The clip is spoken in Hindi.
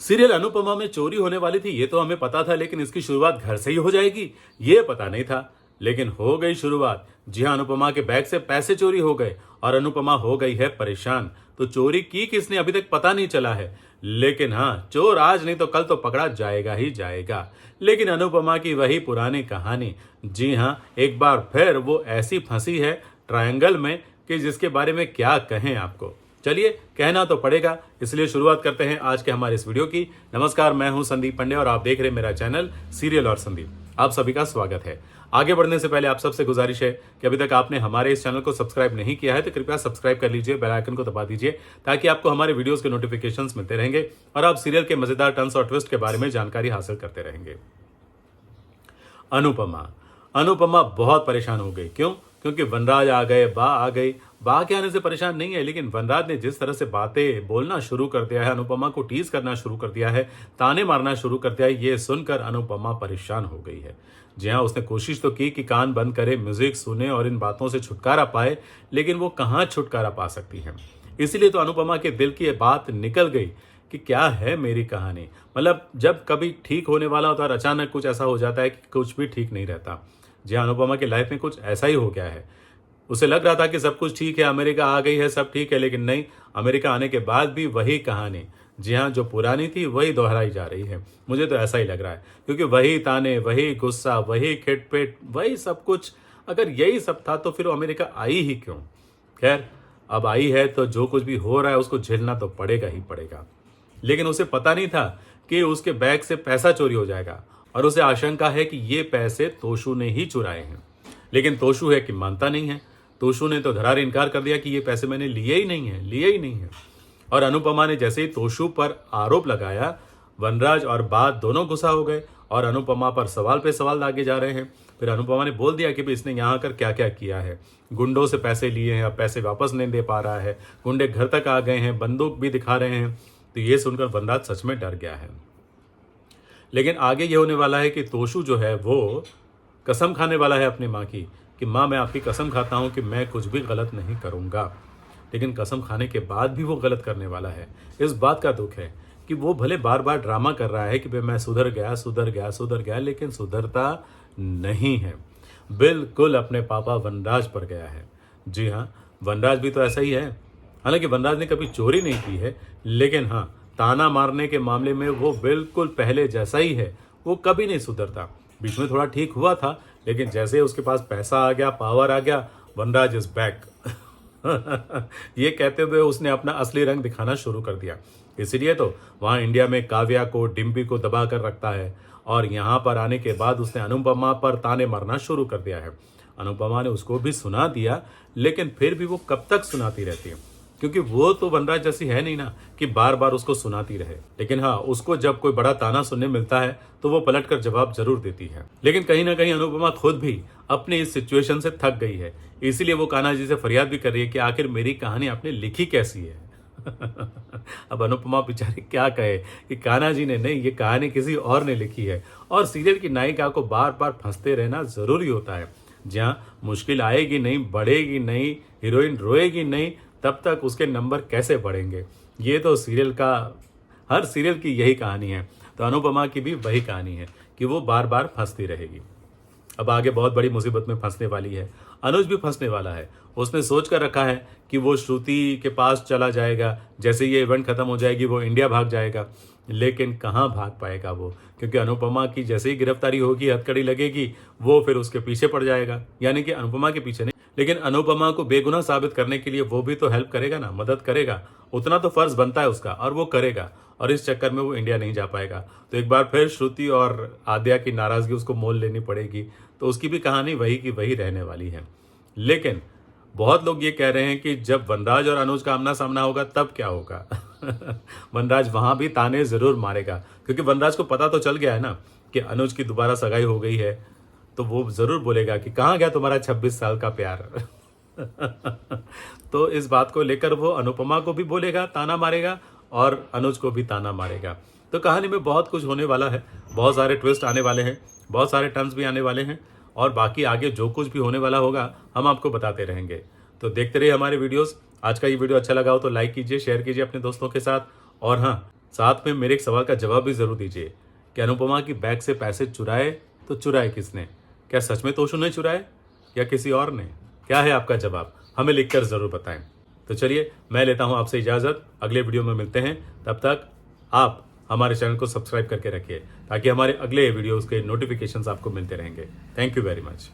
सीरियल अनुपमा में चोरी होने वाली थी ये तो हमें पता था, लेकिन इसकी शुरुआत घर से ही हो जाएगी ये पता नहीं था। लेकिन हो गई शुरुआत। जी हाँ, अनुपमा के बैग से पैसे चोरी हो गए और अनुपमा हो गई है परेशान। तो चोरी की किसने अभी तक पता नहीं चला है, लेकिन हाँ, चोर आज नहीं तो कल तो पकड़ा जाएगा ही जाएगा। लेकिन अनुपमा की वही पुरानी कहानी, जी हाँ, एक बार फिर वो ऐसी फंसी है ट्रायंगल में कि जिसके बारे में क्या कहें आपको। चलिए, कहना तो पड़ेगा, इसलिए शुरुआत करते हैं आज के हमारे इस वीडियो की। नमस्कार, मैं हूं संदीप पंडे और आप देख रहे हैं मेरा चैनल सीरियल और संदीप। आप सभी का स्वागत है। आगे बढ़ने से पहले आप सबसे गुजारिश है कि अभी तक आपने हमारे इस चैनल को सब्सक्राइब नहीं किया है तो कृपया सब्सक्राइब कर लीजिए, बेल आइकन को दबा दीजिए ताकि आपको हमारे वीडियोस के नोटिफिकेशंस मिलते रहेंगे और आप सीरियल के मजेदार टर्न्स और ट्विस्ट के बारे में जानकारी हासिल करते रहेंगे। अनुपमा बहुत परेशान हो गई। क्यों? क्योंकि वनराज आ गए, बा आ गई। बा के आने से परेशान नहीं है, लेकिन वनराज ने जिस तरह से बातें बोलना शुरू कर दिया है, अनुपमा को टीज करना शुरू कर दिया है, ताने मारना शुरू कर दिया है, ये सुनकर अनुपमा परेशान हो गई है। जी हाँ, उसने कोशिश तो की कि कान बंद करे, म्यूजिक सुने और इन बातों से छुटकारा पाए, लेकिन वो कहाँ छुटकारा पा सकती है। इसीलिए तो अनुपमा के दिल की ये बात निकल गई कि क्या है मेरी कहानी। मतलब जब कभी ठीक होने वाला होता है और अचानक कुछ ऐसा हो जाता है कि कुछ भी ठीक नहीं रहता। जी हाँ, अनुपमा की लाइफ में कुछ ऐसा ही हो गया है। उसे लग रहा था कि सब कुछ ठीक है, अमेरिका आ गई है, सब ठीक है, लेकिन नहीं, अमेरिका आने के बाद भी वही कहानी, जी हाँ, जो पुरानी थी वही दोहराई जा रही है। मुझे तो ऐसा ही लग रहा है, क्योंकि वही ताने, वही गुस्सा, वही खिटपिट, वही सब कुछ। अगर यही सब था तो फिर अमेरिका आई ही क्यों? खैर, अब आई है तो जो कुछ भी हो रहा है उसको झेलना तो पड़ेगा ही पड़ेगा। लेकिन उसे पता नहीं था कि उसके बैग से पैसा चोरी हो जाएगा और उसे आशंका है कि ये पैसे तोशु ने ही चुराए हैं। लेकिन तोशु है कि मानता नहीं है। तोशु ने तो धरार इनकार कर दिया कि ये पैसे मैंने लिए ही नहीं है। और अनुपमा ने जैसे ही तोशु पर आरोप लगाया, वनराज और बात दोनों गुस्सा हो गए और अनुपमा पर सवाल पे सवाल दागे जा रहे हैं। फिर अनुपमा ने बोल दिया कि भाई इसने यहाँ आकर क्या क्या किया है। गुंडों से पैसे लिए हैं, अब पैसे वापस नहीं दे पा रहा है, गुंडे घर तक आ गए हैं, बंदूक भी दिखा रहे हैं। तो ये सुनकर वनराज सच में डर गया है। लेकिन आगे ये होने वाला है कि तोशु जो है वो कसम खाने वाला है अपनी माँ की कि माँ, मैं आपकी कसम खाता हूँ कि मैं कुछ भी गलत नहीं करूँगा। लेकिन कसम खाने के बाद भी वो गलत करने वाला है। इस बात का दुख है कि वो भले बार बार ड्रामा कर रहा है कि भाई मैं सुधर गया, लेकिन सुधरता नहीं है। बिल्कुल अपने पापा वनराज पर गया है। जी हाँ, वनराज भी तो ऐसा ही है। हालांकि वनराज ने कभी चोरी नहीं की है, लेकिन हाँ, ताना मारने के मामले में वो बिल्कुल पहले जैसा ही है। वो कभी नहीं सुधरता। बीच में थोड़ा ठीक हुआ था, लेकिन जैसे उसके पास पैसा आ गया, पावर आ गया, वनराज इज बैक। ये कहते हुए उसने अपना असली रंग दिखाना शुरू कर दिया। इसीलिए तो वहाँ इंडिया में काव्या को, डिम्पी को दबा कर रखता है और यहाँ पर आने के बाद उसने अनुपमा पर ताने मारना शुरू कर दिया है। अनुपमा ने उसको भी सुना दिया, लेकिन फिर भी वो कब तक सुनाती रहती है, क्योंकि वो तो वनराज जैसी है नहीं ना कि बार बार उसको सुनाती रहे। लेकिन हाँ, उसको जब कोई बड़ा ताना सुनने मिलता है तो वो पलटकर जवाब जरूर देती है। लेकिन कहीं ना कहीं अनुपमा खुद भी अपनी इस सिचुएशन से थक गई है। इसीलिए वो कान्हा जी से फरियाद भी कर रही है कि आखिर मेरी कहानी आपने लिखी कैसी है। अब अनुपमा बेचारी क्या कहे कि कान्हा जी ने नहीं, ये कहानी किसी और ने लिखी है। और सीरियल की नायिका को बार बार फंसते रहना जरूरी होता है। जहाँ मुश्किल आएगी नहीं, बढ़ेगी नहीं, हीरोइन रोएगी नहीं, तब तक उसके नंबर कैसे बढ़ेंगे। ये तो सीरियल का, हर सीरियल की यही कहानी है। तो अनुपमा की भी वही कहानी है कि वो बार बार फंसती रहेगी। अब आगे बहुत बड़ी मुसीबत में फंसने वाली है। अनुज भी फंसने वाला है। उसने सोच कर रखा है कि वो श्रुति के पास चला जाएगा, जैसे ये इवेंट खत्म हो जाएगी वो इंडिया भाग जाएगा। लेकिन कहाँ भाग पाएगा वो, क्योंकि अनुपमा की जैसे ही गिरफ्तारी होगी, हथकड़ी लगेगी, वो फिर उसके पीछे पड़ जाएगा। यानी कि अनुपमा के पीछे नहीं, लेकिन अनुपमा को बेगुनाह साबित करने के लिए वो भी तो हेल्प करेगा ना, मदद करेगा। उतना तो फर्ज बनता है उसका और वो करेगा। और इस चक्कर में वो इंडिया नहीं जा पाएगा। तो एक बार फिर श्रुति और आद्या की नाराजगी उसको मोल लेनी पड़ेगी। तो उसकी भी कहानी वही की वही रहने वाली है। लेकिन बहुत लोग ये कह रहे हैं कि जब वनराज और अनुज का आमना सामना होगा तब क्या होगा। वनराज वहां भी ताने जरूर मारेगा, क्योंकि वनराज को पता तो चल गया है ना कि अनुज की दोबारा सगाई हो गई है। तो वो जरूर बोलेगा कि कहाँ गया तुम्हारा 26 साल का प्यार। तो इस बात को लेकर वो अनुपमा को भी बोलेगा, ताना मारेगा, और अनुज को भी ताना मारेगा। तो कहानी में बहुत कुछ होने वाला है। बहुत सारे ट्विस्ट आने वाले हैं, बहुत सारे टर्न्स भी आने वाले हैं, और बाकी आगे जो कुछ भी होने वाला होगा हम आपको बताते रहेंगे। तो देखते रहिए हमारे वीडियोस। आज का ये वीडियो अच्छा लगा हो तो लाइक कीजिए, शेयर कीजिए अपने दोस्तों के साथ। और हाँ, साथ में मेरे एक सवाल का जवाब भी जरूर दीजिए कि अनुपमा की बैग से पैसे चुराए तो चुराए किसने? क्या सच में तोशु ने चुराए या किसी और ने? क्या है आपका जवाब? हमें लिखकर जरूर बताएं। तो चलिए मैं लेता हूं आपसे इजाजत, अगले वीडियो में मिलते हैं। तब तक आप हमारे चैनल को सब्सक्राइब करके रखिए ताकि हमारे अगले वीडियोस के नोटिफिकेशंस आपको मिलते रहेंगे। Thank you very much.